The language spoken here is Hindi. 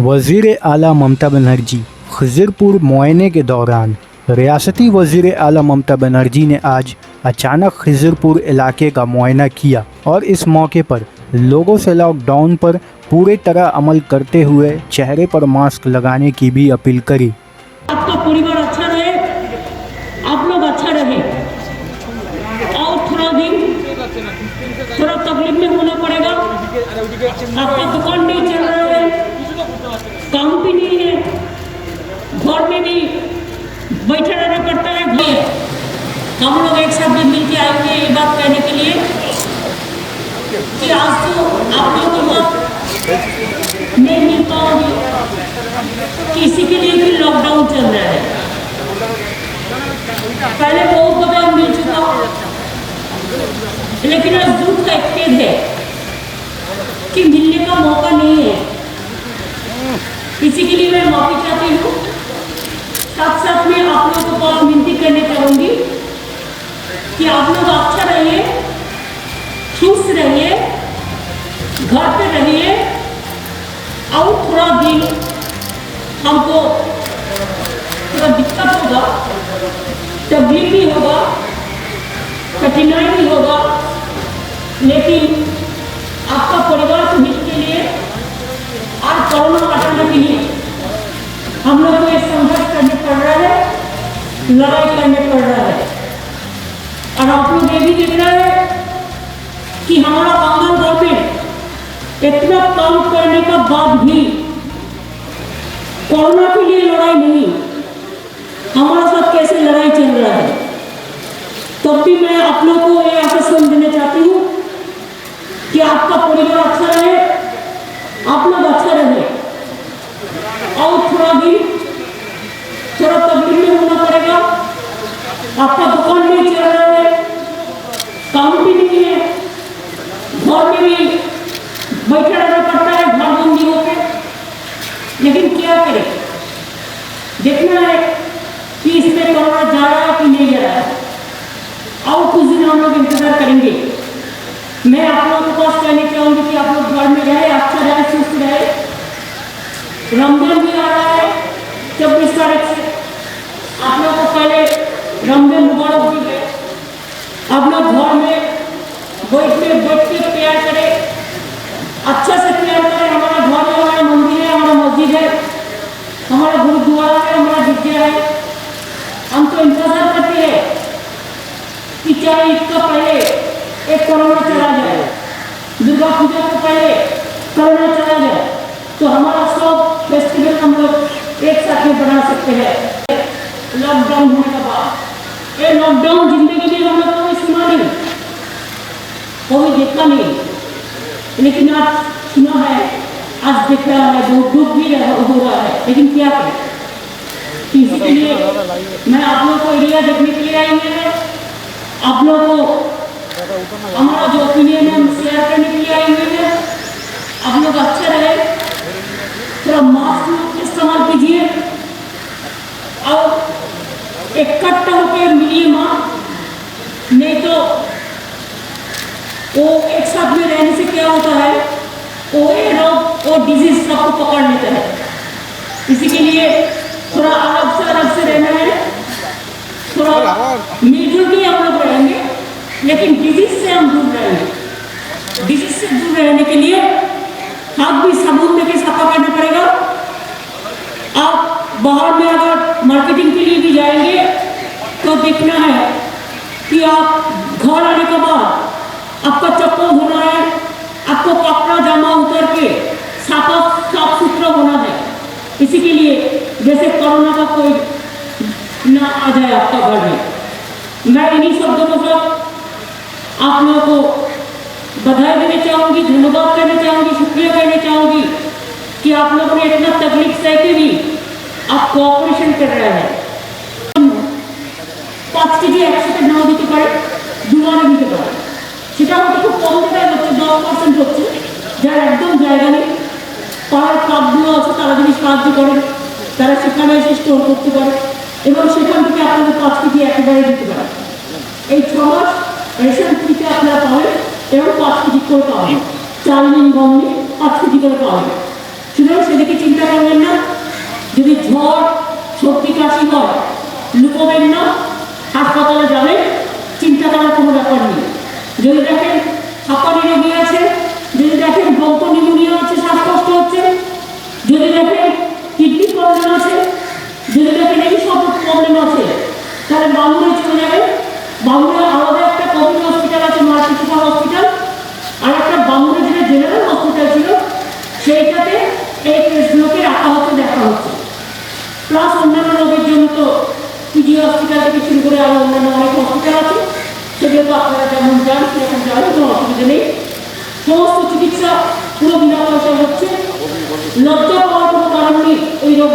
वज़ीर आला ममता बनर्जी खिज़िरपुर मुआयने के दौरान रियासती वज़ीर आला ममता बनर्जी ने आज अचानक खिज़िरपुर इलाके का मुआयना किया और इस मौके पर लोगों से लॉकडाउन पर पूरी तरह अमल करते हुए चेहरे पर मास्क लगाने की भी अपील करी। आपका परिवार अच्छा रहे, आप लोग अच्छा रहे और थोड़ा दिन थोड़ा तकलीफ में होना पड़ेगा। आपका दुकान नहीं चल रहा है, काम भी नहीं है, घर में भी बैठे रहना पड़ता है। हम लोग एक साथ में मिलकर आएंगे ये बात कहने के लिए कि आज तो आप लोग की बात नहीं मिल पाओगी, किसी के लिए भी लॉकडाउन चल रहा है। पहले बहुत दफा मिल चुका, लेकिन आज दुख का एक खेद है कि मिलने का मौका नहीं है। इसी के लिए मैं माफी चाहती हूँ। साथ साथ में आप लोगों को बहुत विनती करने चाहूंगी कि आप लोग अच्छा रहिए, खुश रहिए, घर पे रहिए और थोड़ा दिन हमको थोड़ा दिक्कत होगा, तकलीफ भी होगा, कठिनाई भी होगा, लेकिन आपका परिवार को हित के लिए और कोरोना हटाने के लिए हम लोग को ये संघर्ष करने पड़ रहा है, लड़ाई करने पड़ रहा है। और आप लोग ये भी देख रहे हैं कि हमारा कांग्रेस गवर्नमेंट इतना काम करने का बाद भी कोरोना के लिए लड़ाई नहीं, हमारे साथ कैसे लड़ाई चल रहा है। तब भी मैं आप लोगों को ये आश्वासन देना चाहती हूँ कि आपका परिवार अच्छा रहे, आप लोग अच्छा रहे और थोड़ा दिन थोड़ा तकलीफ में होना पड़ेगा। आपका दुकान नहीं चल रहा है, काम भी नहीं है, घर में भी बैठे रहना पड़ता है घर बंदी होकर, लेकिन क्या करें, देखना है कि इसमें कोरोना जा रहा है कि नहीं जा रहा है और कुछ दिन हम लोग इंतजार करेंगे। मैं आप लोगों को पास कहना चाहूंगी कि आप लोग घर में रहे, अच्छा रहे, सुस्त रहे। रमजान भी आ रहा है 24 तारीख से, आप लोग को पहले रमजान मुबारक भी है। आप लोग घर में बैठ के तैयार करें, अच्छा से तैयार करें। हमारा घर में हमारा मंदिर है, हमारा मस्जिद है, हमारा गुरुद्वारा है, हमारा गिरजा है। हम तो इंतजार करते हैं कि चाहे इसका पहले एक कोरोना चला जाए, दुर्गा पूजा को पहले कोरोना चला जाए, तो हमारा सब फेस्टिवल हम लोग एक साथ में बना सकते हैं। लॉकडाउन होने के बाद ये लॉकडाउन जिंदगी में हम लोग को सुना नहीं, कोई देखा नहीं, लेकिन आज सुना है, आज देख रहा है, बहुत दुख भी हो रहा है, लेकिन क्या करें। इसी के लिए मैं आप लोगों को एरिया देखने के लिए आई हूँ, आप लोगों को हमारा जो ओपिनियन है शेयर करने के लिए आई हुई है। आप लोग अच्छे रहे, थोड़ा मास्क इस्तेमाल कीजिए और इकट्ठा होकर मिलिए मास्क, नहीं तो वो एक साथ में रहने से क्या होता है, वो रोग वो डिजीज सबको पकड़ लेता है। इसी के लिए थोड़ा अलग से रहना है, थोड़ा मिलजुल के हम लोग रहेंगे, लेकिन डिजीज से हम दूर रहेंगे। डिजीज से दूर रहने के लिए हाथ भी साबुन लेके साफा करना पड़ेगा। आप बाहर में अगर मार्केटिंग के लिए भी जाएंगे तो देखना है कि आप घर आने के बाद आपका चप्पल धोना है, आपको कपड़ा जामा उतर के साफ सुथरा होना है। इसी के लिए जैसे कोरोना का कोई ना आ जाए आपका घर में। मैं इन्हीं शब्दों के साथ आप लोगों को बधाई देना चाहूंगी, धन्यवाद करना चाहूंगी, शुक्रिया कहना चाहूंगी कि आप लोगों ने इतना तकलीफ सह के भी आप कोऑपरेशन कर रहे हैं। 5 কেজি একসাথে নাও দিতে পারে, দুবারে দিতে পারে, সেটা হয়তো খুব কম টাকায় হচ্ছে, 10% হচ্ছে। যার একদম জায়গা নেই, পাড়ার ক্লাবগুলো আছে, তারা যদি সাহায্য করেন, তারা সেখানে এসে স্টোর করতে পারে এবং সেখান থেকে আপনাদের 5 কেজি একেবারে দিতে পারে। এই 6 মাস রেশন ফ্রিতে আপনারা পাবেন এবং 5 কেজি করে পাবেন, চাল নিন গম নিন 5 কেজি করে পাবেন। শুনুন, সেদিকে চিন্তা করবেন না। যদি ঝড় সর্দি কাশি হয়, লুকোবেন না, হাসপাতালে যাবেন, চিন্তা করার কোনো ব্যাপার নেই। যদি দেখেন হাঁপানি রোগী আছে, যদি দেখেন ব্রঙ্ক নিউমোনিয়া আছে, শ্বাসকষ্ট হচ্ছে, যদি দেখেন কিডনি প্রবলেম আছে, যদি দেখেন এই সব প্রবলেম আছে, তাহলে বাঙুরে চলে যাবেন। বাঙুরে আলাদা একটা কোভিড হসপিটাল আছে, মাল্টি সুপার হসপিটাল, আর একটা বাঙুরে যেটা জেনারেল হসপিটাল ছিল, সেইটাতে এই কেসগুলোকে রাখা হচ্ছে, দেখা হচ্ছে। প্লাস অন্যান্য রোগের জন্য তো পিজি হসপিটাল থেকে শুরু করে আরও অন্যান্য অনেক হসপিটাল আছে, সেগুলো তো আপনারা যেমন যান সেরকম যাবেন, কোনো অসুবিধা নেই। সমস্ত চিকিৎসা পুরো বিনা পয়সায় হচ্ছে। লজ্জা পাওয়ার কোনো কারণ নেই এই রোগ